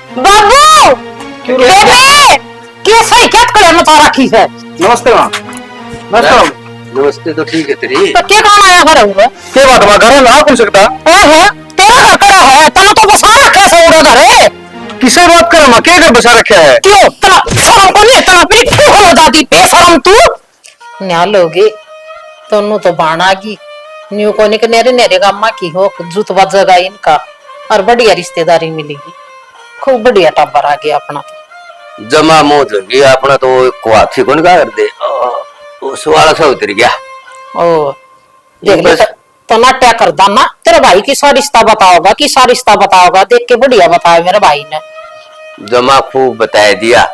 बाबू क्यों बेटे कैसे क्या करे मत रखी है। नमस्ते माँ। नमस्ते। नमस्ते तो ठीक है तेरी। तो क्या काम आया घर हुआ क्या बात है, घर में आ कौन सकता? ओहो तेरा घर कड़ा है तना तो बसा रखे से उड़ा घर है। किसे बात कर माँ, क्या बसा रखा है? क्यों तना शर्म को नहीं तना फिर क्यों हो जाती बेशरम तू न्याल होगी तन्नू तो बाणागी न्यू को निक नेरे नेरे गामा की हो जुत बजेगा इनका और बढ़िया रिश्तेदारी मिलेगी। खूब बढ़िया टाबर आ गया अपना जमा मौज होगी अपना तो कुआथी कौन का कर दे उस वाला सा उतर गया। ओ देख ले तो नाट्या कर दाना तेरे भाई की सा रिश्ता बताओगा कि सा रिश्ता बताओगा देख के बढ़िया बताया मेरे भाई ने। जमा खूब बता दिया,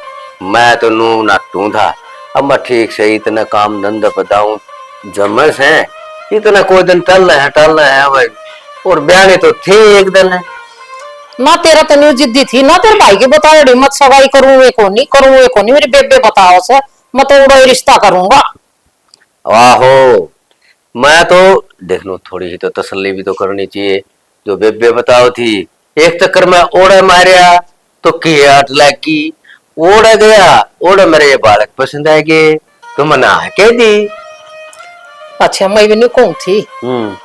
मैं तो नू नाटू था। अब मैं ठीक से इतना काम धंधा बताऊं जमस है इतना कोई दिन टलना है भाई। और बयानी तो थे एक दिन है ना तेरा तो न्यू जिद्दी थी ना तेरे भाई के बताओ मत सगाई करूं वे को नहीं मेरी बेबे बताओ से मैं तो उड़ा रिश्ता करूंगा। आहो मैं तो देख लो थोड़ी ही तो तसल्ली भी तो करनी चाहिए। जो बेबे बताओ थी एक चक्कर में ओढ़े मारिया तो कियाट लगी ओढ़ गया ओढ़ मेरे ये बालक पसंद आ गए तो मना कह दी। अच्छा मैं भी नहीं कहूं थी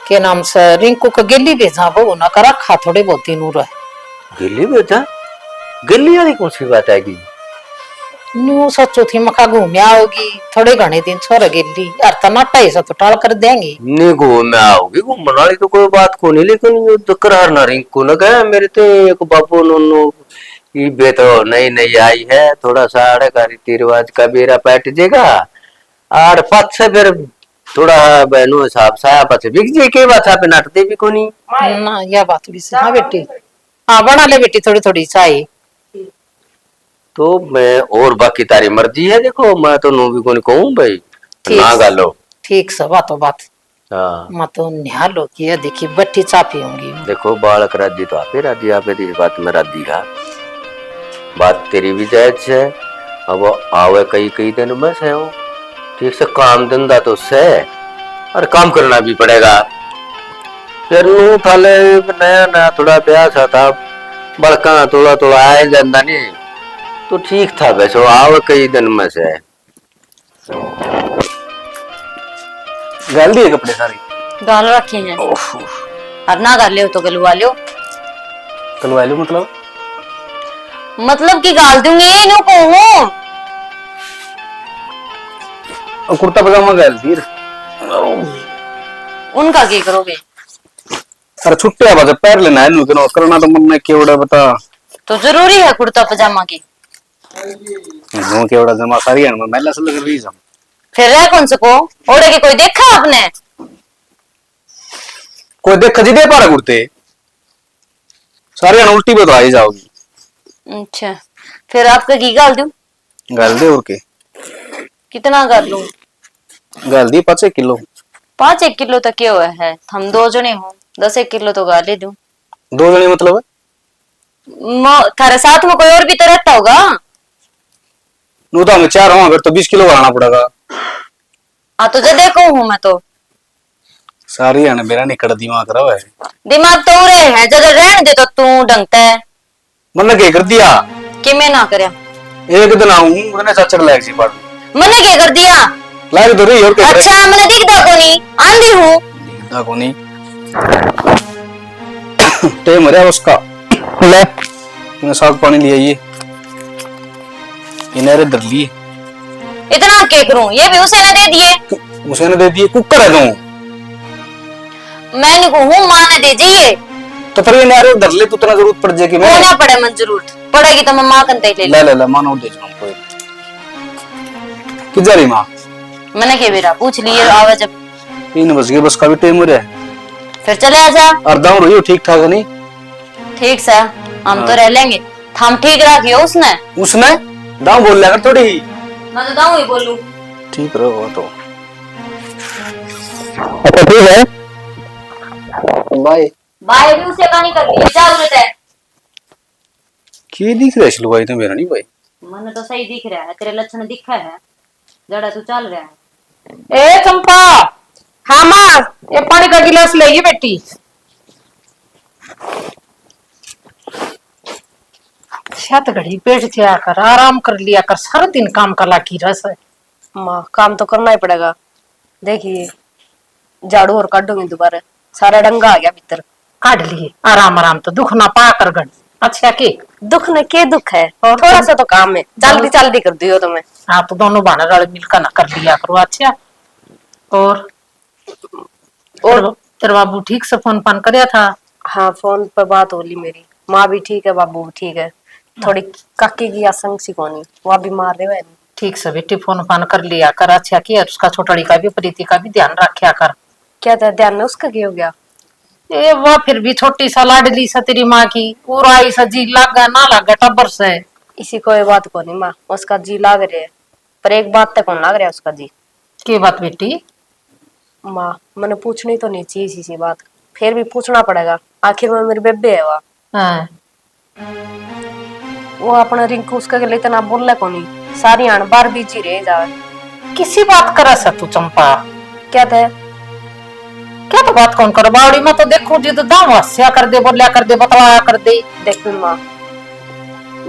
के नाम से रिंकू का गिल्ली भेजा वो ना करा खा थोड़े बहुत दिन रहे गिल्ली बेटा गिल्ली वाली कौन सी बात आएगी? न्यू सच्चो थी मखा घूम आओगी थोड़े घने दिन छोड़ गिल्ली यार तना ढाई सौ तो टाल कर देंगे नहीं घूम में आओगी घूमने वाली तो कोई बात को नहीं लेकिन ये तो करार ना रिंकू न गया मेरे तो एक बाबू नो ये बे तो नई नई आई है थोड़ा सा आड़े का रीति रिवाज का बेरा पैट जेगा आड़ पथ से फिर थोड़ा बहनों हिसाब साया पथ बिक जे के बात पे नाटते भी कोनी ना यह बात भी सही हाँ बेटी हाँ बना ले बेटी थोड़ी थोड़ी चाय तो मैं और बाकी तारी मर्जी है देखो मैं तो नो भी कोनी कहूं भाई ना गालो ठीक सब बात हाँ मैं तो निहाल हो की देखी बट्टी चापी होंगी देखो बालक राजी तो आपे इस बात में राजी का बात तेरी भी जायज है। अब आवे कई कई दिन में से हो ठीक से काम धंधा तो से और काम करना भी पड़ेगा। फिर नू थाले नया नया थोड़ा प्यास था बड़का थोड़ा थोड़ा आए जाता नहीं तो ठीक था वैसे आवे कई दिन में से गाल दिए कपड़े सारे गाल रखे हैं और ना कर लियो तो गलवा लियो। कलवा लो मतलब कि गाल दूंगी इन्हों को हूँ और कुर्ता पजामा गाल दी उनका क्या करोगे? अरे छुट्टियां बजे पैर लेना है नु करना तो मन में केवड़ा बता तो जरूरी है कुर्ता पजामा की नो केवड़ा जमा सारी है मैं महिला से लग रही हूं फिर रह कौन सको ओढ़े के कोई देखा आपने? कोई देख जी दे पारा कुर्ते सारी उल्टी पे तो आ ही जाओगी। अच्छा फिर आपका घी गाल दूं? गाल दे और के कितना कर लूं? गाल दी 5 किलो 5 किलो तक क्या हुआ है हम 2 जने हो 10 किलो तो गाल ही दूं। 2 जने मतलब थारे साथ में कोई और भी तो रहता होगा? नु तो हमें 4 हो अगर तो 20 किलो बढ़ाना पड़ेगा। हाँ तो जो देखो हूँ मैं तो सारी है मेरा निकट दिमाग करा है दिमाग तो उरे है जगह रहने दे तो तू ढंगता है मन क्या कर दिया कि मैं ना करया एक दिन आऊं मैंने चाचर लायक सी पाड़ मैंने क्या कर दिया? लायक तो रही और क्या अच्छा मैंने दिखता को नहीं आंधी हूँ दिखता को नहीं टे मरे उसका ले मैंने साग पानी लिया ये इन्हें दर ली इतना क्या करूं ये भी उसे ने दे दिए उसे ने दे दिए कुकर है तू मैं नहीं कहूँ माँ ने दे दिए तो फिर इन्हें अरे दर ले तू इतना जरूरत पड़ जाएगी मैं ना पड़े मन जरूरत पड़ेगी तो मैं माँ कंते ले ले मानो दे जाऊं कोई किधर है माँ मैंने क्या बेरा पूछ लिए आवे जब 3 बज गए बस का भी टाइम हो रहा है फिर चले आजा और दाम रही हो ठीक ठाक नहीं ठीक सा हम तो रह लेंगे हम ठीक रखियो उसने दाम बोल लिया कर थोड़ी मैं तो दाऊ ही बोलूं ठीक रहो तो अच्छा ठीक है बाय बाय भी उसे कहानी कर ली जरूरत है की दिख रहा है लुगाई तो मेरा नहीं भाई मन तो सही दिख रहा है तेरे लक्षण दिखा है जड़ा तू चल रहा है। ए चंपा हाँ माँ ये पानी का गिलास ले बेटी अच्छा तो घड़ी बैठ जाया कर, आराम कर लिया कर, सारा दिन काम का लागी रस है। माँ काम तो करना ही पड़ेगा। देखिए झाड़ू और काटूंगी दोबारा, सारा डंगा आ गया भीतर। काट लिए आराम आराम तो दुख ना पा कर गण। अच्छा के दुख ने के दुख है, थोड़ा सा तो काम है, जल्दी जल्दी कर दियो तुम्हें। हाँ तो दोनों बहन रल मिलकर ना कर लिया करो। अच्छा और तेरा बाबू ठीक से फोन पान कराया था? हाँ फोन पर बात हो ली मेरी, माँ भी ठीक है, बाबू भी ठीक है। थोड़ी काकी की आशंक सी कोनी, वह बीमार रहे है। ठीक से बेटी फोन फान कर लिया कर। अच्छा किया, उसका छोटड़ी का भी प्रीति का भी ध्यान रखा कर। क्या था ध्यान में उसका क्या हो गया? ए वह फिर भी छोटी सा लाडली सा तेरी माँ की, पूरा ऐसा जी लागा ना लागा टब्बर से। इसी को ये बात को नहीं माँ, उसका जी लाग रहे है, पर एक बात तक कौन लाग रहा है उसका जी। के बात बेटी? माँ मैंने पूछनी तो नहीं चाहिए इसी बात, फिर भी पूछना पड़ेगा, आखिर में मेरी बेबे है। हाँ। वो अपना रिंकू उसका के लिए इतना बोलना को नहीं, सारी आन बार बीची रह जावे। किसी बात करा सा तू चंपा? क्या था? क्या तो बात कौन कर बावड़ी में तो देखो जी तो दाम हस्या कर दे, बोलिया कर दे, बतलाया कर दे। देख माँ,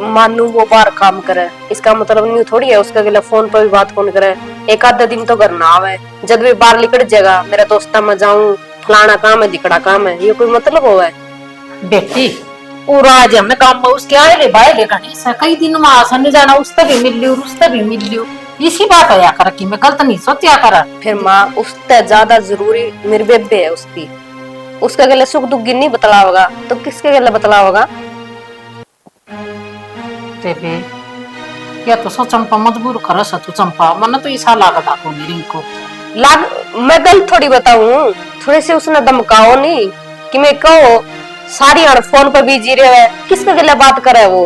मानू वो बाहर काम करे, इसका मतलब न्यू थोड़ी है उसका के लिए फोन पर भी बात कौन करे। एक आधा दिन तो घर ना आवे, जब भी बाहर निकल जाएगा मेरा दोस्ता में जाऊं, फलाना काम है दिकड़ा काम है, ये कोई मतलब हो है? बेटी पूरा आज हमने काम में उसके आए ले बाय ले गणेश कई दिन में आसन जाना, उससे भी मिल लियो उससे भी मिल लियो, इसी बात आया कर कि मैं गलत नहीं सोचा कर। फिर माँ उससे ज्यादा जरूरी मेरी बेबे है उसकी, उसका गले सुख दुख नहीं बतलाओगा तो किसके गले बतलाओगा? बेबे या तो सो चंपा मजबूर कर सा तू चंपा, मन तो ऐसा लागता को मेरी को लाग मैं गलत थोड़ी बताऊं, थोड़े से उसने धमकाओ नहीं कि मैं कहो सारी आड़ फोन पर बिजी रहे है, किसके गले बात करे वो?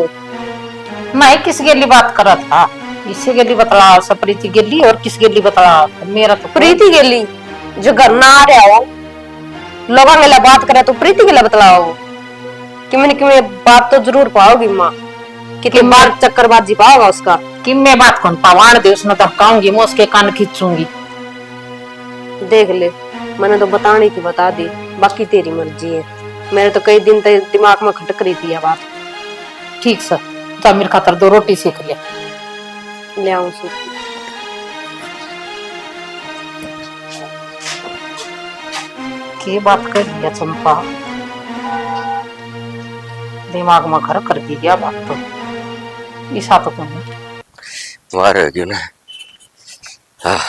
मैं किस गेली बात करा था, इसे गेली बतला सब प्रीति गेली और किस गेली बतला मेरा तो प्रीति गेली जो घर ना आ रहा हो, लोगों गले बात करे तो प्रीति गले बतलाओ कि मैंने बात तो जरूर पाओगी माँ, कितनी बार चक्करबाजी पाओगा उसका। कि मैं बात कौन पवाड़ दे उसने धमकाऊंगी, मैं उसके कान खींचूंगी। देख ले मैंने तो बतानी थी बता दी, बाकी तेरी मर्जी है। मेरे तो कई दिन तक दिमाग में खटक रही थी यह बात। ठीक सर तो मेरे खातर 2 रोटी सेक ले। ले आऊं सूप। के बात कर दिया चंपा, दिमाग में घर कर दिया बात तो ऐसा तो कौन मार क्यों ना। हाँ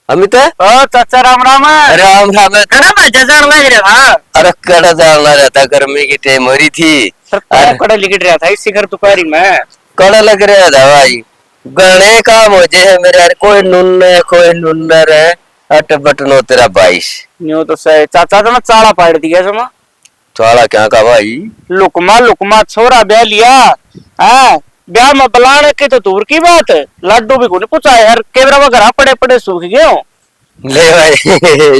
अमित चाचा राम राम। राम राम। कड़ा भाजा जान लग रहा था। अरे कड़ा जाना रहता, गर्मी की टाइम हो रही थी। कड़ा लिखट रहा था इसी घर दोपहरी में। कड़ा लग रहा था भाई, गणे काम हो जाए मेरे यार, कोई नुन्नर है अट बटनो तेरा 22 न्यू तो सही चाचा तो मैं चाला पाड़ दिया समा। चाला क्या का भाई? लुकमा छोरा ब्याह लिया। हाँ ब्याह में बुलाने के तो दूर की बात, लड्डू भी को नहीं पूछा यार, केवरा वगैरह पड़े पड़े सूख गए हो। ले भाई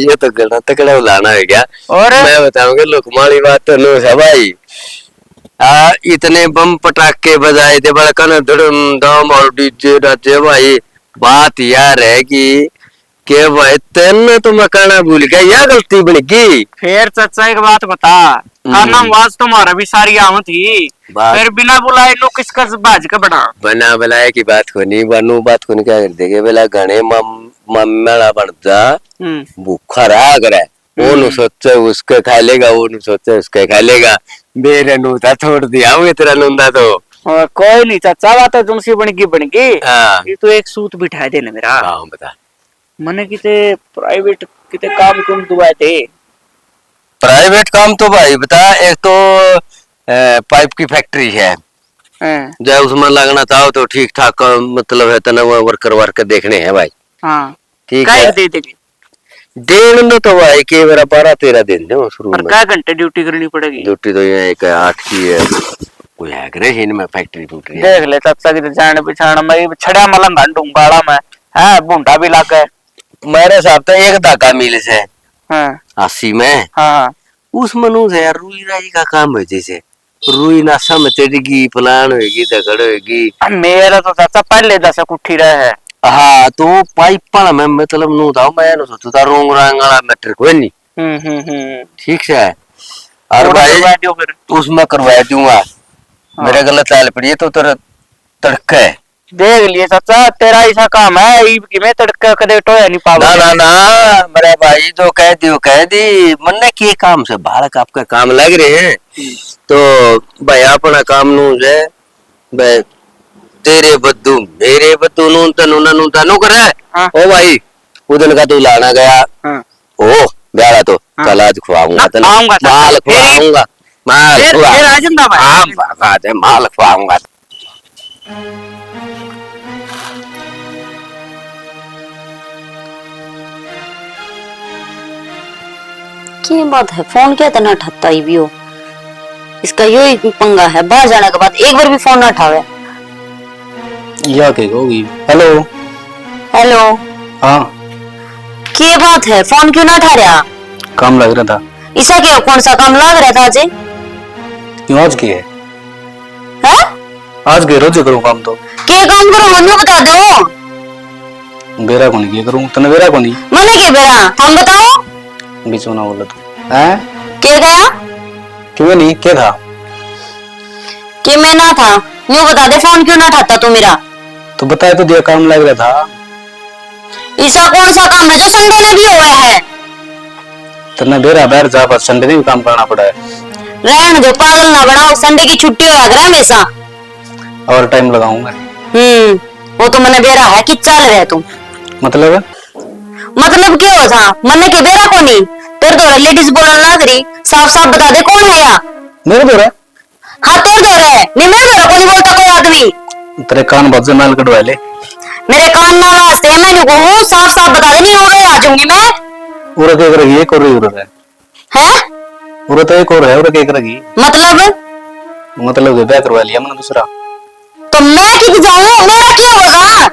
ये तो गलत तकड़ा बुलाना है क्या? और मैं बताऊंगा लुकमाली बात तो नो है भाई। इतने बम पटाखे बजाए थे बड़ा कन धड़म धम और डीजे डाजे भाई। बात यार है कि भाई तेन तो मैं कहना भूल गया, या गलती बन गई। फिर चाचा एक बात बता, खाना वाज तुम्हारा भी सारी आम थी, फिर बिना बुलाए लो किसका बाज का बना बुलाए की बात को नहीं बनू, बात को नहीं क्या कर देगे बेला गणे मम्मा बन जा भूखा रहा करे, वो नु सोचे उसके खा लेगा, वो नु सोचे उसके खा लेगा, मेरे नूता छोड़ दिया हूँ तेरा नूंदा तो। कोई नहीं चाचा बात है तुमसे बन गई। ये तो एक सूत बिठा देना मेरा। हाँ बता। मैंने किते प्राइवेट किते काम तुम दुआए थे। प्राइवेट काम तो भाई बता, एक तो पाइप की फैक्ट्री है, जब उसमें लगना चाहो तो ठीक ठाक मतलब है तना वर्कर देखने हैं भाई। हाँ ठीक है दे देंगे दिन में तो भाई के मेरा 12-13 दिन दो शुरू में। क्या घंटे ड्यूटी करनी पड़ेगी? ड्यूटी तो ये एक 8 की है, कोई है करे इनमें फैक्ट्री फूट्री देख ले चाचा की जान पहचान में छड़ा मलंग ढूंगाड़ा में है, बूंदा भी लग है मेरे साहब तो एक धाका मिल से। हाँ 80 में। हाँ उस मनु से यार रुई राई का काम है, जैसे रुई ना सम चढ़गी प्लान होगी दगड़ होगी। मेरा तो चाचा पहले 10 कुट्ठी रहा है। हाँ तो पाइप में मतलब नु था मैं सोचता रोंग रंगला मैटर कोई नहीं। ठीक है और थोड़ा भाई करवा दियो फिर। उसमें करवा दूंगा। मेरे गलत चाल पड़ी है तो तेरा तड़का है। देख लिए चाचा, तेरा ऐसा काम है ईब की मैं तड़का कदे टोया नहीं ना पावा। ना ना मेरे भाई जो कह दियो कह दी। मन के काम से बालक आपका काम लग रहे हैं तो भाई अपना काम नू है भाई तेरे बद्दू मेरे बद्दू नू तनु करे। हाँ। ओ भाई उदन का तू लाना गया हाँ। ओ ब्याह तो हाँ। चल आज खुआऊंगा ना, तने आऊंगा चाचा। माल खुआऊंगा माल फिर आ जिंदा भाई। हाँ बाबा दे माल खुआऊंगा। की बात है, फोन क्या तना ठत्ता ही भी हो। इसका यो ही पंगा है, बाहर जाने के बाद एक बार भी फोन ना उठावे। या के होगी। हेलो। हेलो। हाँ की बात है, फोन क्यों ना उठा रहा? काम लग रहा था। इसा क्या कौन सा काम लग रहा था अजय? क्यों आज के है? हैं? आज के रोज करूँ काम तो। के काम करो मनु बता दो। बेरा को नहीं किया करूँ तने बेरा को नहीं। मने के बेरा हम बताओ। बीच में ना बोला तू हैं? के गया? क्यों नहीं क्या था? कि मैं ना था, यूं बता दे फोन क्यों ना उठाता तू मेरा? तो बताया तो दिया काम लग रहा था। ऐसा कौन सा काम है जो संडे में भी हुआ है? तने बेरा बाहर जा बस संडे में भी काम करना पड़ा है। रहन दो, पागल ना बनाओ, संडे की छुट्टी हो अगर हमेशा। और टाइम लगाऊंगा। वो तो मने बेरा है कि चल रहे तू। मतलब क्या हो था? मने के बेरा को नहीं तेरे तो लेडीज बोलने लग रही, साफ साफ बता दे कौन है या? मेरे बेरा? हाँ तेरे दो है, नहीं मेरे बेरा को नहीं बोलता कोई आदमी। तेरे कान बज नाल कटवा ले। मेरे कान ना वास्ते मैंने को साफ साफ बता दे, नहीं हो गए आ जाऊंगी मैं। उरा के करेगी एक और उरा है। हैं? उरा तो एक और है उरा के करेगी। मतलब ब्याह करवा लिया मैंने दूसरा। तो मैं किधर जाऊं? मेरा क्या होगा?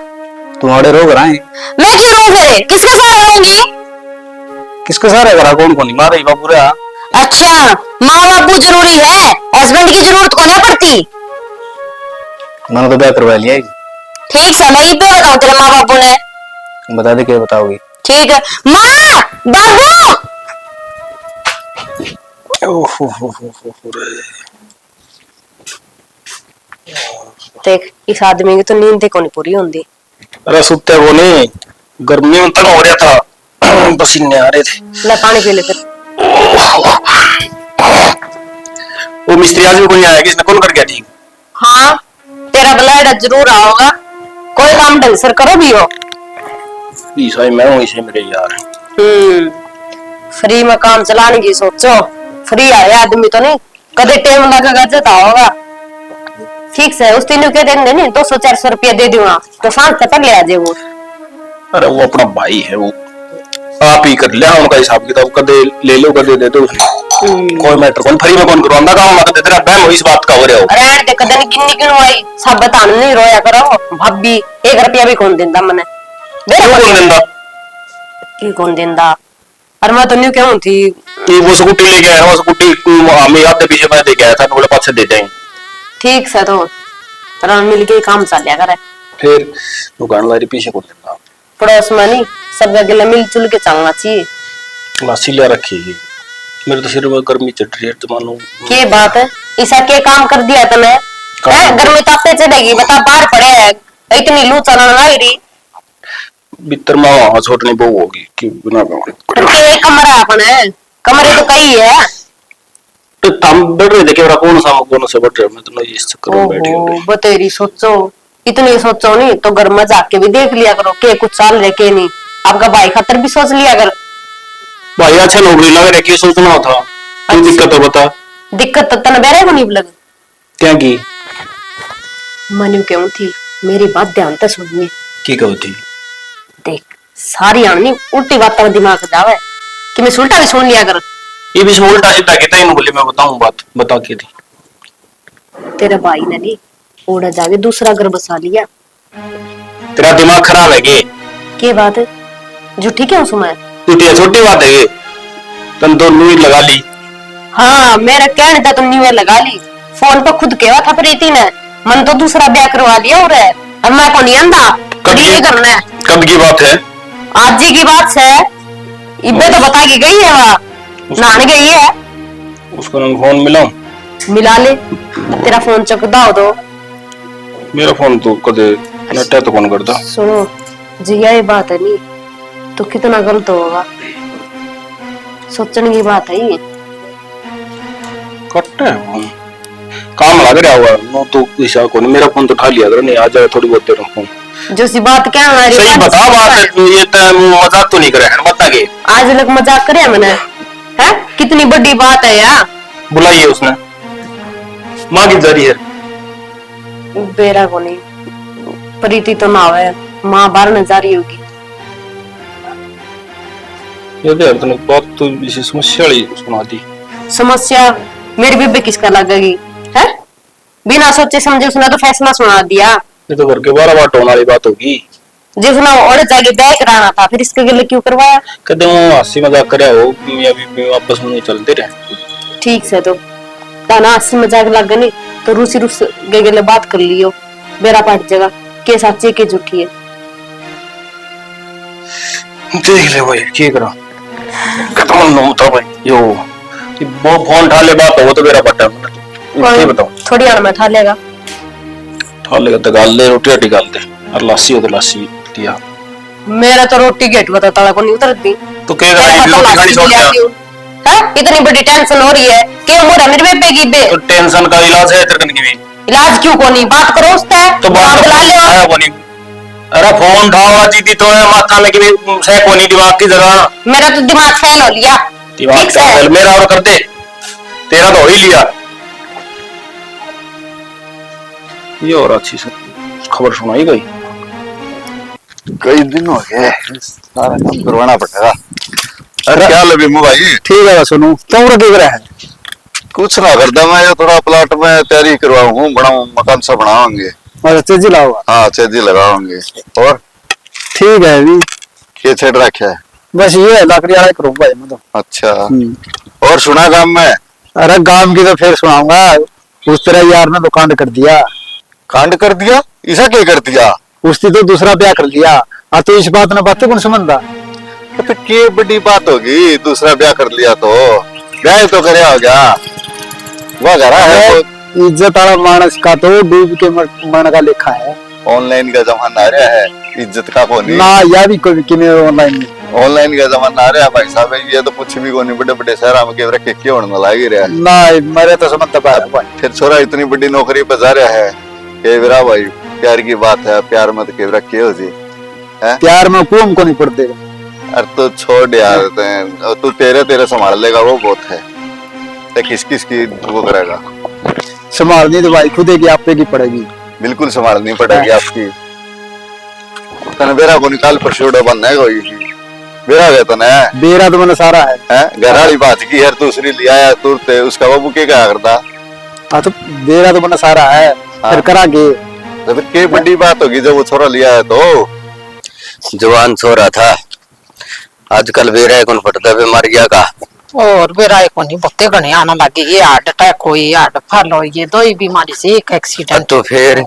तू आड़े रो कर आए। मैं क्यों रहूं फिर? किसके साथ रहूंगी? किसके सारे करा कौन को नहीं मारे बाबू रे। अच्छा, माँ बापू जरूरी है, हस्बैंड की जरूरत को नहीं पड़ती। मैंने तो ब्याह करवा लिया। ठीक है, मैं ये पे बताऊं तेरे माँ बापू ने। बता दे क्या बताओगी। ठीक है, माँ बाबू। देख इस आदमी की तो नींद को नहीं पूरी होती। अरे सुते को नहीं, गर्मी में तंग हो रहा था, पसीने आ रहे थे। ले पानी पी ले फिर। वो मिस्त्री आज भी कोई आया, किसने कौन कर गया ठीक? हाँ तेरा ब्लड जरूर आओगा, कोई काम ढंग से करो भी हो। ईसाई मैं हूँ इसे मेरे यार। फ्री में काम चलाने की सोचो, फ्री आया आदमी तो नहीं, कदे टाइम लगेगा जता होगा। ठीक से उस तीनों के देंगे नहीं, 200-400 रुपया दे दूंगा तो शांत तक ले आ जाए वो। अरे वो अपना भाई है, वो आप ही कर ले उनका हिसाब किताब, कदे ले लो कदे दे दो। कोई मैटर कौन फ्री में कौन करो अंदा काम मत दे, तेरा बहन हो इस बात का हो रहा हो। अरे देख कदे गिन्नी क्यों आई, सब बताने नहीं रोया करो। भाभी 1 रुपया भी कौन देंदा मने? कौन देंदा? की कौन देंदा? अरे मैं तो न्यू क्यों थी कि वो स्कूटी लेके आया, वो स्कूटी हमें आधे पीछे मैं लेके आया था, बोले पास से दे देंगे। ठीक से तो रल मिल के काम चलिया करे। फिर दुकानदारी पीछे कौन देंदा? पड़ोस में नहीं, सब गले मिलजुल के चलना चाहिए। लासी ले रखी है मेरे तो सिर में गर्मी चढ़ रही है तो मानो। के बात है, ऐसा के काम कर दिया तूने? गर्मी तापे चढ़ेगी, बता बाहर पड़े है इतनी लू चलन लग रही। भीतर में वहां छोटनी बहू होगी कि बिना के कमरा अपने कमरे तो कई है। तो तुम बैठ रहे थे क्या? कौन से बैठ रहे? मैं तो इस चक्कर में बैठी हूं। बतेरी सोचो, इतनी सोचो नहीं तो घर में जाके भी देख लिया करो के कुछ चाल रहे के नहीं। आपका भाई खातर भी सोच लिया कर। भाई अच्छा नौकरी लग रहा है, क्या सोचना था? क्या दिक्कत है बता? दिक्कत तो तने बेरे को नहीं लग क्या की? मनु क्यों थी, मेरी बात ध्यान से सुनिए। की कहो थी? देख सारी आनी उल्टी बात दिमाग में जावे कि मैं उल्टा भी सुन लिया कर। ये भी उल्टा सीधा कहता ही बोले, मैं बताऊं बात बता के थी। तेरे भाई ने नहीं ओढ़ा जाके दूसरा घर बसा लिया। तेरा दिमाग खराब है के बात है? झूठी क्यों सुना है? छोटी बात है ये, तुम तो न्यूज लगा ली। हाँ मेरा कहने था तुम न्यूज लगा ली, फोन पर खुद केवा था प्रीति ने, मन तो दूसरा ब्याह करवा लिया और अब मैं को नहीं आंदा करना है। कब की बात है? आज जी की बात है, इब्बे तो बता के गई है, वहाँ नहाने गई है। उसको मैं फोन मिलाऊं? मिला ले, तेरा फोन चकदा हो दो। मेरा फोन तो कदे नटा तो कौन करता। सुनो जी, ये बात है नहीं तो कितना गलत होगा, सोचने की बात है ये। कट्टा है फोन, काम लग रहा हुआ नो तो दिशा को नहीं। मेरा फोन तो उठा लिया करो, नहीं आ जाए थोड़ी बहुत देर में फोन। जो सी बात क्या हमारी सही बता बात, ये टाइम मजाक तो नहीं करे है बता के। आज लग मजाक करे मैंने, है कितनी बड़ी बात है यार। बुलाइए उसने, माँ की जारी है। बेरा को नहीं, प्रीति तो ना है, माँ बाहर न जारी होगी। ये तो यार तूने बात तो इसी समस्या वाली सुना दी। समस्या मेरी बीबी किसका लगेगी है? बिना सोचे समझे उसने तो फैसला सुना दिया। ये तो घर के 12 बार टोन वाली बात होगी। जिसने और जाके बैग कराना था फिर इसके गले क्यों करवाया? कहते वो हंसी मजाक करे हो, मियां बीवी आपस में चलते रहे। ठीक से तो ताना हंसी मजाक लग गई तो रूसी रूस गले बात कर लियो, बेरा पाट जगह के सच्ची के झूठी है। देख ले भाई क्या करा, खत्म नो था भाई यो वो फोन उठा ले बात हो तो मेरा पट्टा क्या बताऊं। थोड़ी आड़ में ठा लेगा, उठा लेगा तो गाल ले, रोटी रोटी गाल दे और लासी हो तो लासी दिया। मेरा तो रोटी गेट बता तड़ा को नहीं उतरती तो क्या करा, रोटी खानी छोड़ दिया है? इतनी बड़ी टेंशन हो रही है कि मोरा मेरे बेबे की बे तो टेंशन का इलाज है तेरे की भी। इलाज क्यों को नहीं बात करो उससे तो बात बुला ले आया को नहीं। अरे फोन उठाओ दीदी तो माथा में कि से को नहीं दिमाग की जगह। मेरा तो दिमाग फेल हो लिया। दिमाग फेल मेरा और कर दे, तेरा तो हो ही लिया। ये और अच्छी से खबर सुनाई गई। कई दिन हो गए, सारा काम करवाना पड़ेगा। अरे क्या लबी भाई? ठीक है सुनो, तुम क्या कर रहा है? कुछ ना करता, मैं थोड़ा प्लाट में तैयारी करवाऊँ, बनाऊँ, मकान सा बनावाएंगे। अच्छा चेजी लाओ। हाँ चेजी लगावाएंगे। और ठीक है अभी ये छेड़ रखा है? बस ये लकड़ी वाला करूंगा मैं तो। अच्छा, और सुना काम में? अरे काम की तो फिर सुनाऊंगा। उस तरह यार ने तो कांड कर दिया। कांड कर दिया? ऐसा क्या कर दिया? उसकी तो दूसरा ब्याह कर लिया। तो इस बात ने बातें कौन समझता? तो क्या बड़ी बात होगी, दूसरा ब्याह कर लिया तो ब्याह तो करे हो गया, वह करा है। इज्जत वाला मानस का तो डूब के मन का लेखा है। ऑनलाइन का जमाना आ रहा है, इज्जत का को नहीं ना या भी कोई किने ऑनलाइन ऑनलाइन का जमाना आ रहा है भाई साहब। ये तो कुछ भी कोनी, बड़े बड़े शहर में के क्या होने लग रहा है ना, मेरे तो समझ पाया। फिर छोरा इतनी बड़ी नौकरी पे जा रहा है, केवरा भाई प्यार की बात है, प्यार मत केवरा के हो जी है? प्यार में कुम को नहीं पड़ते। अरे तो छोड़ यार, तू तेरे तेरे संभाल लेगा वो बहुत है, किस किस की वो करेगा? संभालनी तो भाई खुद की आपे की पड़ेगी। बिल्कुल संभालनी पड़ेगी आपकी। तने बेरा को निकाल पर छोड़ो बनना है कोई बेरा गया तने बेरा तो मैंने सारा है घर वाली बात की यार, दूसरी लिया है तुरते उसका बाबू क्या करता? हाँ तो बेरा तो मैंने सारा है। फिर करा के तो फिर क्या बड़ी बात होगी जब वो छोरा लिया है तो? जवान छोरा था, आजकल बेरा कौन फटता बीमार गया का। और बेरा को नहीं बहुते घने आना लगे, ये हार्ट अटैक हो, ये हार्ट फल हो, ये दो ही बीमारी से एक एक्सीडेंट। तो फिर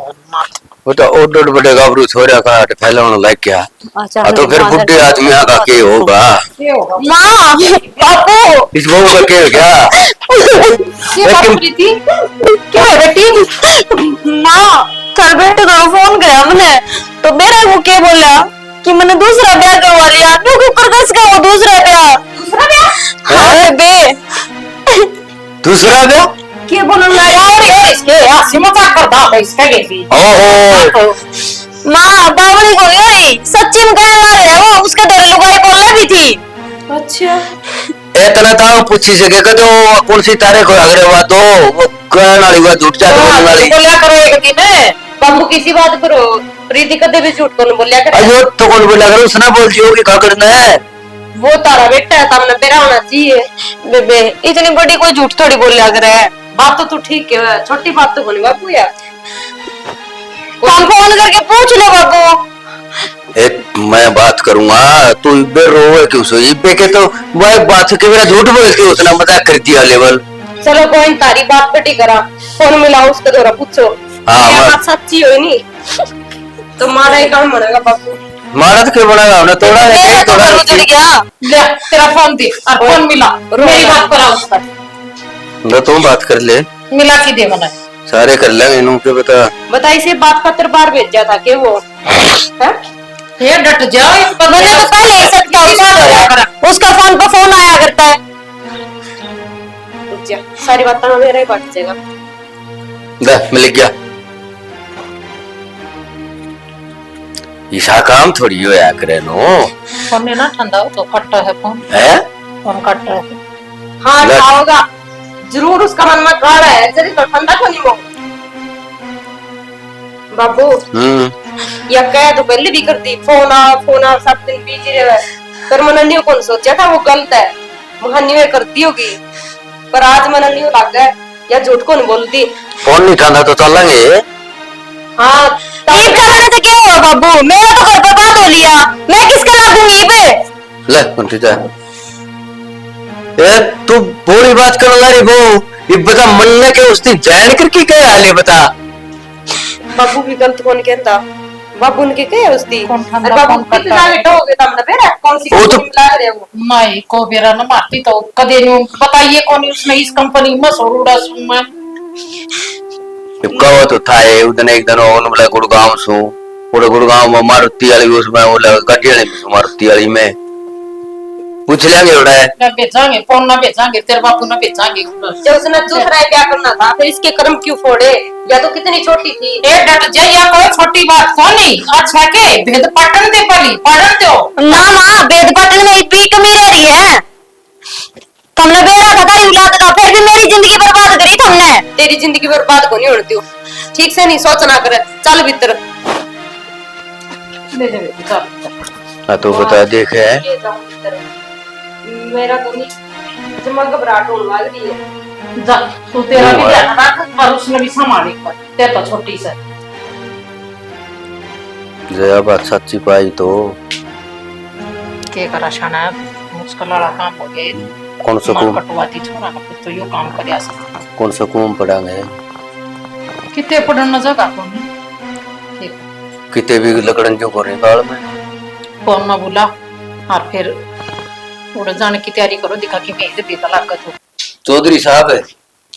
वो तो और बड़े गाबरू छोरा का हार्ट फैलाने लग गया। तो फिर बुढ़े आदमी का क्या होगा? माँ बापू इस बहू का क्या हो गया? क्या है बेटी? माँ कल बेटे को फोन किया मैंने तो मेरा वो क्या बोला कि मैंने दूसरा ब्याह करवा लिया। क्यों कर कस का वो दूसरा ब्याह? दूसरा ब्याह? हाँ बे दूसरा ब्याह क्या बोलूँगा यार? इसके हंसी मजाक करता है इसका कैसी? ओहो माँ बावड़ी को यही सच्ची में कहने वाले है वो, उसके तेरे लुगाई बोलने भी थी। अच्छा इतना था पूछी सके कि तो कौन सी तारीख को अगले हुआ तो वो कहने वाली हुआ झूठ चाट बोलने वाली। बोलिया करो एक दिन बम्बू किसी बात करो, प्रीति कदे भी झूठ कौन बोलिया करे? अयो तो कौन बोला करो, उसने बोलती होगी क्या करना है? वो तारा बेटा है, सामने तेरा होना चाहिए। बेबे इतनी बड़ी कोई झूठ थोड़ी बोलिया करे। बात तो तू ठीक है, छोटी बात तो बोली बापू यार। कौन फोन करके पूछ ले बापू। एक मैं बात करूंगा, तू इब्बे रोए क्यों सो? इब्बे के तो वह बात के मेरा झूठ बोलती है, उसने मजाक कर दिया लेवल। चलो कोई तारी बात कटी करा, फोन मिलाओ उसके द्वारा पूछो। हाँ बात सच्ची हो नहीं तो मारा ही काम बनेगा बापू। मारा तो क्यों बनाया हमने? तोड़ा है तो तोड़ा गया। ले तेरा फोन दे और फोन मिला, मेरी बात करा उस पर। मैं तुम बात कर ले, मिला के दे मना सारे कर लेंगे इन्हों के बता। बताइए से बात का बार भेजा था कि वो है? ये डट जाओ इस पर मुझे तो पहले ही सकता है, उसका फोन पर फोन आया करता है। रुक जा, सारी बातें मेरा ही बांट जाएगा। मिल गया। ईसा काम थोड़ी हो या करे नो। फोन ना ठंडा हो तो खट्टा है फोन। है? फोन खट्टा है। हाँ खाओगा जरूर, उसका मन में गाढ़ा है, जरी तो ठंडा तो नहीं वो। बाबू या कह तो पहले भी करती, फोन आ सब दिन बिजी रहे, पर मन नहीं कौन सोचा था वो गलत है, वहां नहीं करती होगी, पर आज मन नहीं लग गया या झूठ कौन बोलती। फोन नहीं खाना तो चलेंगे। हाँ ये करने से क्या हुआ बाबू, मेरा तो घर बर्बाद हो लिया, मैं किसका लागूंगी पे। ले उनकी जा। ए तू बोली बात कर रही वो, ये बता मन में के उसने जान करके क्या हाल है बता। बाबू भी गलत कौन कहता, बाबू उनके क्या उसकी, कौन ठंडा अरे बाबू कौन करता कितना है? बेटा हो गया था, बेरा कौन सी वो तो- कंपनी मिला रहे वो। माई को बेरा न मारती तो कदे नु बताइए कौन उसने इस कंपनी में सोरूड़ा सुमा। कहो तो था ये उधर एक दिन ओन बोला गुड़गांव सो, पूरे गुड़गांव में मारुति वाली उसमें वो गड्डी वाली में मारुति वाली में पूछ लेंगे उड़ा है। ना बेचांगे फोन ना बेचांगे, तेरे बापू ना बेचांगे। जब उसने दूसरा क्या करना था, फिर इसके कर्म क्यों फोड़े, या तो कितनी छोटी थी। ए डट जाइए, कोई छोटी बात तो नहीं। अच्छा के भेद पटन दे पली पढ़न दो ना माँ, वेद पाटन में एक भी कमी रह रही है। तुमने बेरा था तारी औलाद का, फिर भी मेरी जिंदगी बर्बाद करी तुमने। तेरी जिंदगी बर्बाद को नहीं होती हो, ठीक से नहीं सोचना करे, चल भीतर। ले जा बेटा। हाँ तो बता देख है। ये जाऊं भीतर। मेरा तो नहीं जमा घबराहट होने लग रही है। जा तू तेरा भी ध्यान रख और उसने भी संभाल एक बार, तेरे तो छोटी से। जया बात सच्ची पाई तो के करा शाना मुश्किल वाला काम हो गया। कौन सा कुम, कटवाती छोरा का तो यो काम करया सा कौन सा कुम पढ़ांगे। कितने पढ़न जगह कौन ठीक किते भी लकड़न जो करे बाल में फोन ना बोला और फिर उड़ जाने की तैयारी करो, दिखा कि मैं देता लागत हो। चौधरी साहब है,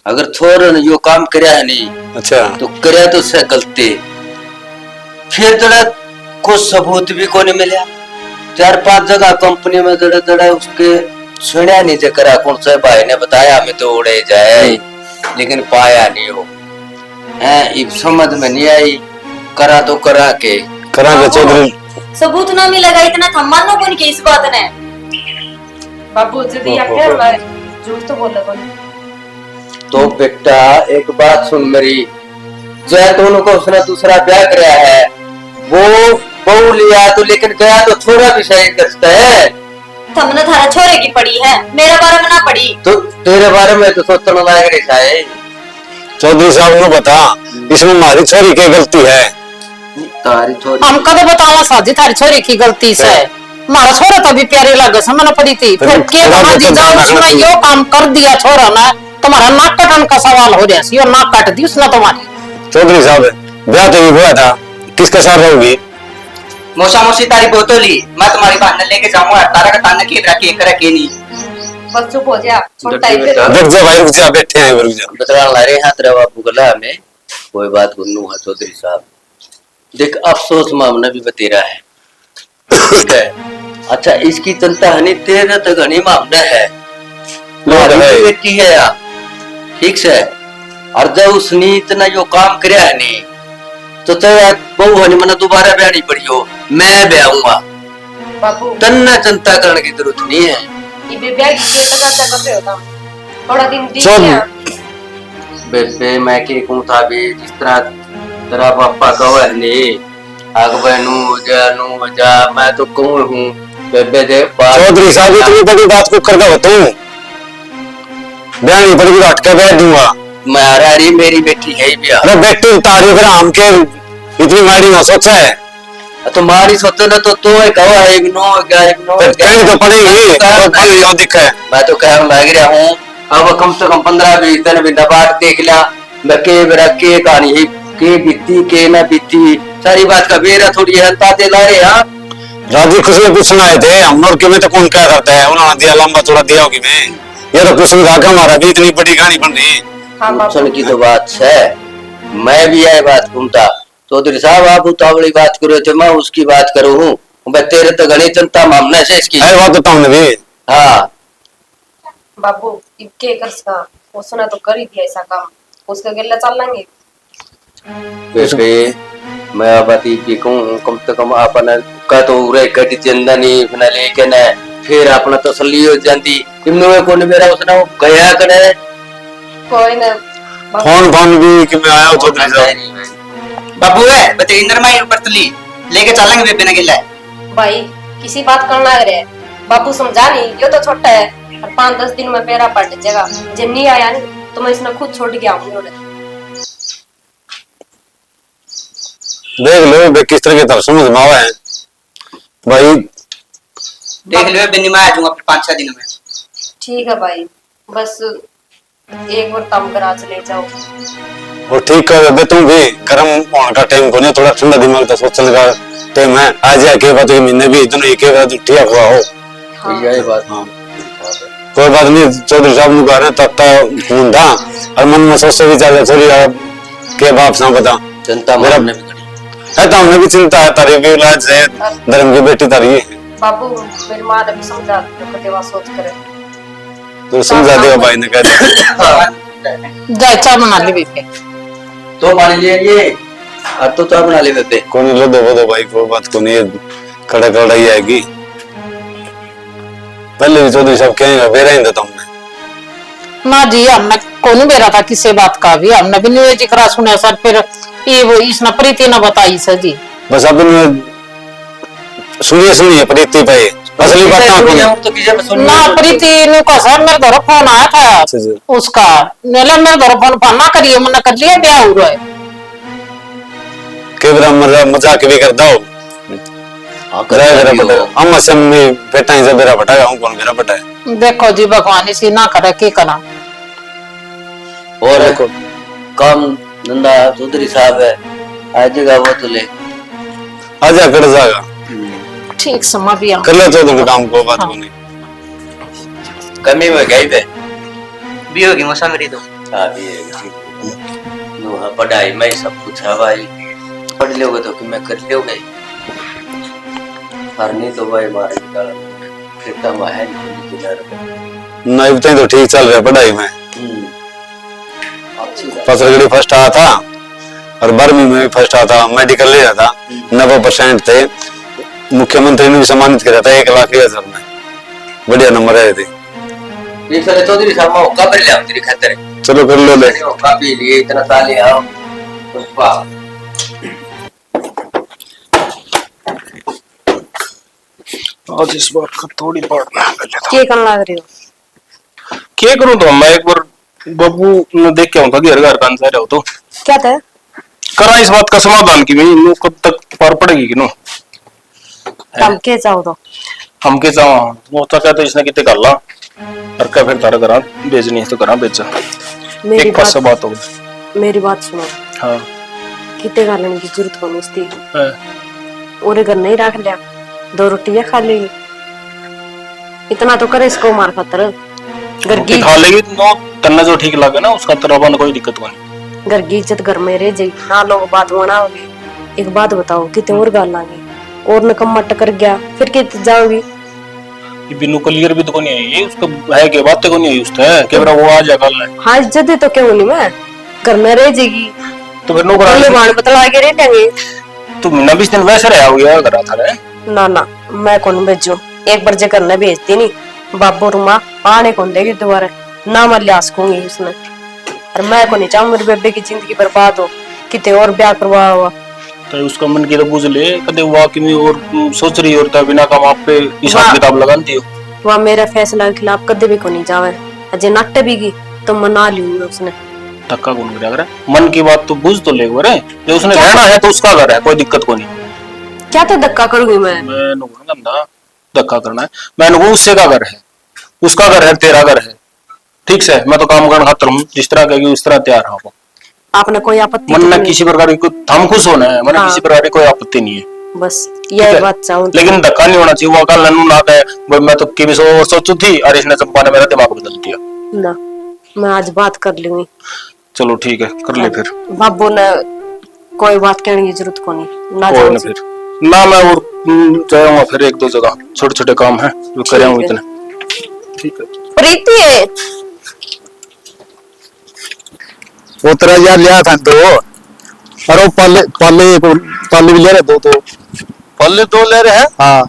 अगर थोड़ा यो काम करया है नहीं अच्छा तो करया तो से गलती, फिर जड़ा को सबूत भी को नहीं मिला। 4-5 जगह कंपनी में जड़ा जड़ा उसके सुनया नहीं जकरा कौन सा भाई ने बताया हमें तो उड़े जाए, लेकिन पाया नहीं हो है। इब समझ में नहीं आई, करा तो करा के चौधरी। सबूत ना मिलेगा इतना थम मानो कौन की इस बात ने। बाबू यदि या क्या हमारे झूठ तो बोल रहे तो बेटा एक बात सुन मेरी, जय दोनों को उसने दूसरा ब्याह कराया है, वो बहू लिया तो लेकिन गया तो थोड़ा भी सही करता है। तुमने थारा छोरे की पड़ी है, मेरे बारे में ना पड़ी। तो तेरे बारे में तो सोचना लायक रहता है। चौधरी साहब ने बता, इसमें हमारी छोरी की गलती है। तारी छोरी हम कदे बतावा साजी थारी छोरी की गलती से, हमारा छोरा तो भी प्यारे लगे समझ पड़ी थी, फिर के कहा जी जाओ उसने यो काम कर दिया छोरा ने, तुम्हारा नाक कटन का सवाल हो जाए, यो नाक काट दी उसने तुम्हारी। चौधरी साहब ब्याह तो भी हुआ था, किसके साथ रहोगी। मोशा मोशी तारी बोतोली, मैं तुम्हारी बहन लेके जाऊंगा, तारा का ताना के रखे एक रखे नहीं। बस चुप हो जा, छोटा ही बेटा। रुक जा भाई, रुक जा, बैठे हैं रुक जा। बतरा ला रहे हैं तेरा बापू गला में कोई बात गुन्नू है। चौधरी साहब देख अफसोस मामला भी बतेरा है, ठीक है। अच्छा इसकी चिंता हनी तेरा तो घनी मामला है, लोग है। बेटी है यार, ठीक से। और जब उसने इतना यो काम करया है नहीं तो तेरा बहू हनी मना दोबारा ब्याह नहीं पड़ी हो, मैं ब्याहूंगा। बाबू तन्ना चिंता करने की जरूरत नहीं है। ये बेब्याह की चिंता करता करते होता थोड़ा दिन देख चल। लिया। बेबे मैं के कहूं था भी जिस तरह तेरा पापा कहे नहीं आग बहनू जा मैं तो कहूं हूं बेबे दे चौधरी साहब इतनी बड़ी बात को करके बताऊं, ब्याह नहीं पड़ेगी तो हटके बैठ दूंगा। मारा री मेरी बेटी है ब्याह। अरे बेटी तारीफ है हम के इतनी माड़ी ना सोचा है, तुम्हारी सोचो ना तो कहो है इग्नोर कहीं तो पड़ेगी तो फल यो दिखे। मैं तो कहने लग रहा हूँ अब कम से कम 15-20 दिन भी दबाट देख लिया, मैं के मेरा के कहानी है के बीती के ना बीती सारी बात का बेरा थोड़ी है ताते ला रहे। हाँ राजी खुशी पूछना आए थे हम लोग के में तो कौन क्या करता है, उन्होंने दिया लंबा थोड़ा दिया होगी मैं ये तो कुछ का हमारा भी इतनी बड़ी कहानी बन रही है। हाँ बाबू पूछने की तो बात है, मैं भी यही बात घूमता। चौधरी साहब आप उतावली बात करो थे, मैं उसकी बात करूँ हूँ। मैं तेरे तो गणी चिंता मामला से इसकी अरे बात तो हमने भी। हाँ बाबू इनके कर सा उसने तो कर ही दिया ऐसा काम, उसका गिल्ला चल लेंगे। वैसे मैं बाती की कहूँ कम से कम अपन का तो उरे कटी चंदनी अपना लेके न फिर अपना तसल्ली हो जाती। इमनो में कौन मेरा उसने वो गया करे कोई ना बाबू, फोन फोन भी कि मैं आया हूँ चौधरी साहब। बाबू है बते इंद्र माई ऊपर तली लेके चलेंगे बेबे ने गिल्ला भाई किसी बात करना है रे बाबू, समझा नहीं, ये तो छोटा है और 5-10 दिन में पैरा पट जाएगा। जब नहीं आया नहीं तो मैं इसने खुद छोड़ के आऊंगी। देख लो बे किस तरह की तरह समझ में आवा है भाई। देख लियो बिन्नी मैं आ जाऊंगा फिर 5-6 दिनों में। ठीक है भाई, बस एक बार काम करा चले जाओ। और ठीक कर दे तुम भी, गर्म होने का टाइम को नहीं, थोड़ा ठंडा दिमाग का सोचने का टाइम है। आज या के बात महीने भी दोनों एक ठीक हुआ हो। हाँ। यही बात हाँ। कोई बात नहीं चौधरी साहब ने कहा तब खून था और मन में सोच विचार थोड़ी के बाप से बता जनता मेरा मामले में है तो हमने भी चिंता है तारी भी इलाज है धर्म की बेटी तारी बाबू मेरी माँ ने भी समझा दिया कदेवा सोच करे तो समझा देगा भाई ने कह दिया। जा चाय बना ले बेबे। तो मान लिए ये और तो चाय बना ले बेबे। कौन लो दो भाई कोई बात को नहीं, खड़ा खड़ा ही आएगी। पहले भी चौधरी साहब कहेंगे बेरा ही था हमने ना जी हमने कौन बेरा था किसी बात का भी, हमने भी नहीं जिक्र सुना सर। फिर ये वो इसने प्रीति न बताई सर जी, बस अपन सुनिए प्रीति पे असली बात तो किसी पे सुन ना प्रीति ने कहा सर मेरे घर फोन आया था उसका, नेला मेरे घर फोन ना करिए मैंने कर लिया ब्याह हो रहा है। के बरा मजाक भी कर दो हम असम में बेटा ही बेरा बटाया हूं कौन मेरा बटा है। देखो जी भगवान इसी ना करे के करा। और काम धंधा चौधरी साहब है आज जगह वो तो ले आजा कर जाएगा ठीक समय भी कर ले चौधरी काम को बात को नहीं कमी में गई बे भी होगी मौसा मेरी तो। हाँ भी है नो हाँ पढ़ाई में सब कुछ है भाई, पढ़ लोगे तो कि मैं कर लोगे और नहीं तो भाई मारे निकाल कितना माहे नहीं नहीं तो ठीक चल रहा है पढ़ाई में। फसलगढ़ी फर्स्ट आया था और 12वीं में भी फर्स्ट आया था, मेडिकल ले रहा था 90% थे। मुख्यमंत्री ने भी सम्मानित किया था 1,00,000 में, बढ़िया नंबर आए थे। ये चले चौधरी साहब मौका पर ले आओ तेरी खातिर चलो कर लो ले मौका भी लिए इतना साल ले आओ वाह। आज इस बात का थोड़ी बात क्या करने लग रही हो? क्या करूं तो मैं एक बार बाबू ने देख के आऊंगा कि घर का आंसर हो तो क्या था करा इस बात का समाधान की भाई नो कब तक पार पड़ेगी कि नो हम के जाओ तो हम के जाओ वो तो कहते इसने कितने कर ला और क्या फिर तारा करा बेचनी है तो करा बेचा एक पास से बात हो मेरी बात सुनो। हाँ कितने गालन की जरूरत होनी थी और घर नहीं रख लिया 2 रोटियां खा लेगी इतना तो करे इसको मार खातर घर की खा लेगी नो तन्ना जो ठीक लगे ना उसका तरह कोई दिक्कत नहीं। घर की इज्जत घर में रह जाएगी ना, लोग बात बनाओगे। एक बात बताओ कितने और गाल लागे और नकम्मा टकर गया फिर कितने जाओगी? ये बिनु क्लियर भी तो नहीं है ये उसका है के बात को नहीं है उसका है केवरा वो आ जा कल है। हाँ इज्जत है तो क्यों नहीं, मैं घर में रह जाएगी तो फिर नो करा बाण बतला के रह लेंगे। तुम 20 दिन वैसे रहा हो गया घर था रे ना ना मैं कौन भेजू, एक बार जगह न भेजती नहीं बाबू रुमा आने कौन देगी दोबारा ना मैं लिया सकूंगी उसने। और मैं को नहीं चाहूँ मेरे बेबे की जिंदगी बर्बाद हो कितने और ब्याह करवा हुआ तो उसका मन की तो बुझ ले कदे हुआ कि मैं और सोच रही और था बिना काम आप पे हिसाब किताब लगाती हो वह मेरा फैसला के खिलाफ कदे भी को नहीं जावे अजय नाटे भी की तो मना लूंगी उसने। धक्का कौन करेगा मन की बात तो बुझ तो ले रे जो उसने रहना है तो उसका घर है कोई दिक्कत को नहीं। क्या तो धक्का करूंगी मैं गंदा धक्का करना है मैं उससे का घर है उसका घर है तेरा घर है ठीक से मैं तो काम करना खातर हूँ जिस तरह कहेगी उस तरह तैयार हूँ। आपने कोई आपत्ति मन में किसी प्रकार की हम खुश होना है मन किसी प्रकार की कोई आपत्ति नहीं है बस यही बात चाहूँ। लेकिन धक्का नहीं होना चाहिए, वो कल नन्नू ना है मैं तो की भी सोचू थी और इसने चंपा ने मेरा दिमाग बदल दिया ना। मैं आज बात कर लूंगी। चलो ठीक है कर ले फिर। बाबू ने कोई बात कहने की जरूरत को नहीं ना, कोई ना फिर ना, मैं और जाऊंगा फिर एक दो जगह, छोटे छोटे काम है जो कर आऊं इतने। ठीक है प्रीति है वो तेरा यार लिया था दो, अरे पाले पाले पाले भी ले रहे दो तो पल्ले दो ले रहे हैं। हाँ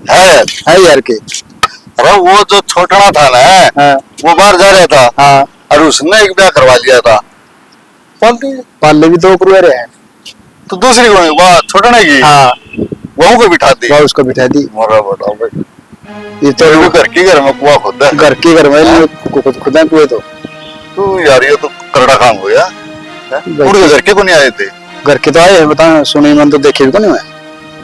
है यार के। अरे वो जो छोटना था ना, हाँ वो बाहर जा रहा था। हाँ और उसने एक ब्याह करवा लिया था। पाले भी दो करो रहे हैं तो दूसरी को वह छोटने की हाँ वहू को बिठा दी। वह उसको बिठा दी। मोरा बताओ भाई, ये तो वो घर की घर में कुआ खुद है। घर के घर में खुदा कुएं तो तू यार ये तो करड़ा काम हो गया। पूरे घर के को नहीं आए थे। घर के तो आए हैं, बता सुनी मन तो देखे भी को नहीं हुआ।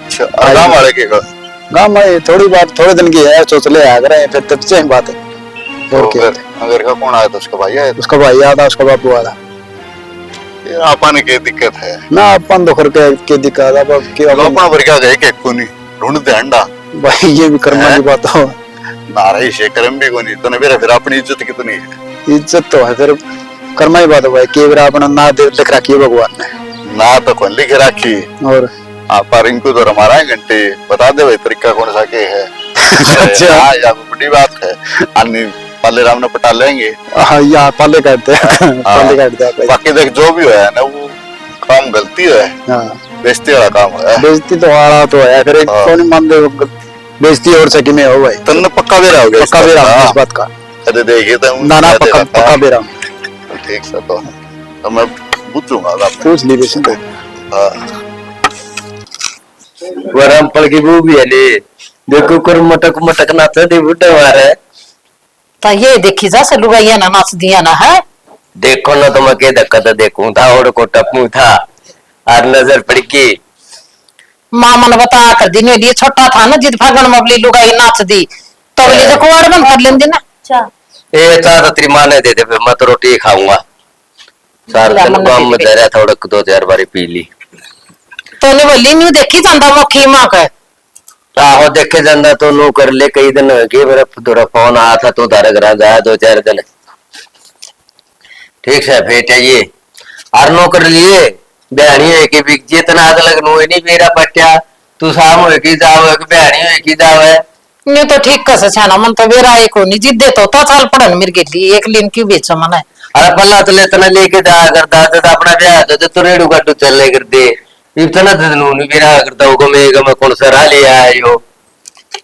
अच्छा गाँव वाले के गाँव में थोड़ी बात थोड़े दिन की है, तो चले आ गए फिर तब से बात है। और क्या अगर का कौन आया था? उसका भाई आया था। उसका भाई आया था, उसका बापू आया था। ये अपन के दिक्कत है ना अपन तो के दिक्कत है कि अपन पर क्या गए के कोनी ढूंढते अंडा भाई, ये भी कर्मा की बात हो। नाराई से कर्म भी कोनी तो मेरा फिर अपनी इज्जत कितनी है? इज्जत तो है फिर कर्मा की बात हो भाई, के अपना ना लिख रखी है भगवान ने, ना तो कौन लिख रखी। और आप इनको तो हमारा घंटे बता दे भाई तरीका कौन सा के है। अच्छा हाँ यार बड़ी बात है। अन्य पाले राम ने पटा लेंगे। हाँ यहाँ पाले काटते हैं पाले काटते हैं। बाकी देख जो भी है ना वो काम गलती है, हाँ बेइज्जती वाला काम है। बेइज्जती तो वाला तो है फिर कौन मान दे बेइज्जती और सकी में हो भाई। तन्ने पक्का भी रहोगे पक्का भी रहा इस बात का। अरे देखिए तो ना ना पक्का पक्का भी रहा। ठीक से तो मैं पूछूंगा पूछ ली बेसन तो। वरम पल की वो भी है ले देखो कर मटक मटक नाचे दे बुड्ढे मारे तो ये देखी जा से लुगाइया ना नाच दिया ना है। देखो ना तो मैं के धक्का तो देखूं था और को टपू था और नजर पड़ की मामा ने बता कर दी ने लिए छोटा था ना जिद फागण में अपनी लुगाई नाच दी तो ले जो कुआर बंद कर लेंगे ना। अच्छा ए ता तो तेरी माँ ने दे दे फिर मैं तो रोटी खाऊंगा। सार दिन काम में दे रहा थोड़ा दो चार बारी पी ली तो ने बोली न्यू देखी जांदा मुखी मां का आहो देखे जांदा तो नो कर ले कई दिन के मेरा थोड़ा फोन आया था तो तारे घर गया दो चार दिन। ठीक है बेटा ये और नो कर लिए बहनी है कि बिक जितना आग लगनो नहीं मेरा पट्या तू शाम हो की जाओ एक बहनी हो की जाओ न्यू तो ठीक कस छाना मन तो बेरा एक होनी जिद्दे तो साल पढ़न मिल गई एक लिन क्यों बेचो मन है। अरे पल्ला तो लेतना लेके जा करता तो अपना ब्याह तो रेडू काटू चलने कर दे इतना तो नहीं मेरा करता होगा मैं कौन सा रहा ले आयो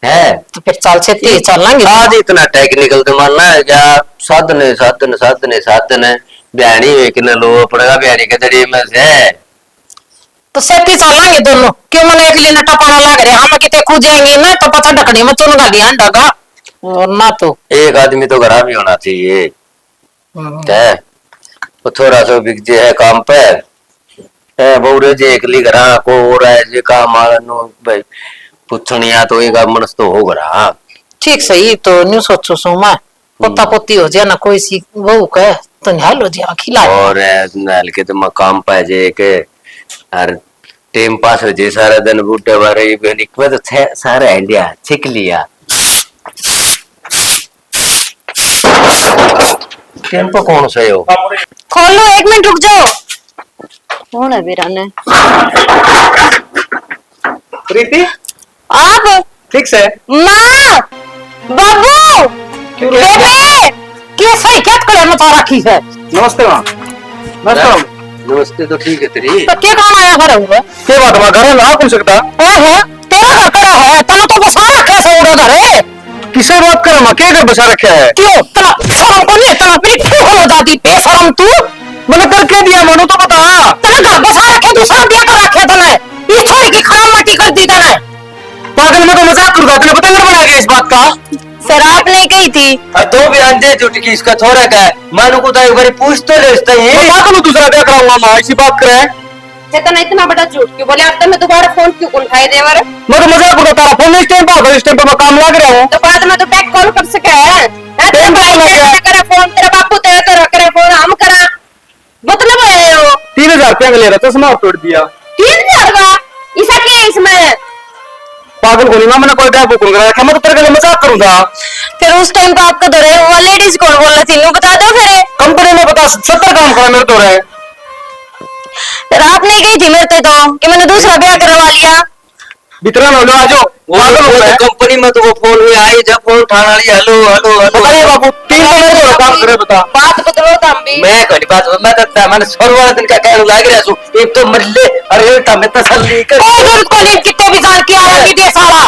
है तो फिर चल छेती चलेंगे आज इतना टेक्निकल जमाना है क्या साधन है साधन साधन है साधन है बहनी है कि न लो पड़ेगा बहनी के जरिए में से तो सेती चलेंगे दोनों क्यों मन एक लिए टपाना लग रहे हम कितने खू जाएंगे ना तो पता ढकनी में चुन गाली अंडा और ना तो एक आदमी तो घर भी होना चाहिए है वो थोड़ा सा बिक जे है काम पे है बहुरे जे एकली घर को हो रहा है जे काम आनो भाई पुछनिया तो एक मनस तो हो गरा ठीक सही तो न्यू सोचो सो मैं पोता पोती हो जाए ना कोई सी बहू कहे तो निहाल हो जाए खिला और नहल के तो मैं काम पे जे के हर टाइम पास हो जे सारा दिन बूढ़े बारे निकवे तो सारा इंडिया छिक लिया टेम्पो कौन सा हो खोलो 1 मिनट रुक जाओ। कौन है वीराने? प्रीति आप ठीक से माँ बाबू बेटे के सही क्या करे मचा रखी है। नमस्ते माँ। नमस्ते नमस्ते तो ठीक है तेरी तो क्या काम आया घर हुआ के बात माँ घर ना कौन सकता ओहो तेरा घर कड़ा है तने तो बसा रखे से उड़ा घर है किसे बात करे माँ के घर बसा रखा है क्यों तना शर्म को नहीं तना पीछे हो जाती बेशरम तू मैंने कर क्या दिया मनु तो बता तना घर बसा रखे दूसरा दिया कर रखे तने ये छोरी की खराब मट्टी कर दी तने पागल में तो मजाक कर रहा तुझे पता नहीं बना गया इस बात का सर आप नहीं गई थी दो बयान दे जुट की इसका थोड़ा का है मानो को तो एक बार पूछ तो ले इसका ये मैं दूसरा ब्याह कराऊंगा माँ इसी बात करे चेतना इतना बड़ा झूठ क्यों बोले आप? मैं दोबारा फोन क्यों उठाए दे मारे? मैं तो मजाक कर रहा था फोन इस टाइम पर इस टाइम पर मैं काम लग रहा हूँ तो बाद में तो बैक कॉल कर सके है तेरा भाई तेरा करे फोन तेरा बापू तेरा तो करे फोन हम करा मतलब है वो 3000 रुपया का ले रहा था चश्मा तोड़ दिया 3000 का इसा के इसमें। पागल को नहीं ना, मैंने कोई ड्राइव बुक करा, मैं तो तेरे के लिए मजाक करूंगा। फिर उस टाइम पे आपका दो रहे वो लेडीज कौन बोल रही थी, यूं बता दो फिर। कंपनी में बता 70 काम खड़ा मेरे तो रहे। फिर आप नहीं गई थी मेरे तो कि मैंने दूसरा ब्याह करवा लिया। वितरण हो लो आ जाओ। पागल हो गए कंपनी में तो वो फोन हुई आई जब फोन उठाना ली हेलो हेलो हेलो। अरे बाबू 3 महीने का काम करे बता। बात बदलो तम भी। मैं कोई बात मैं तो मैंने सोर वाला दिन का कहने लग रहा हूं एक तो मरले अरे तमे तसल्ली कर कोई जरूरत को नहीं कितो भी जान के आया कि साला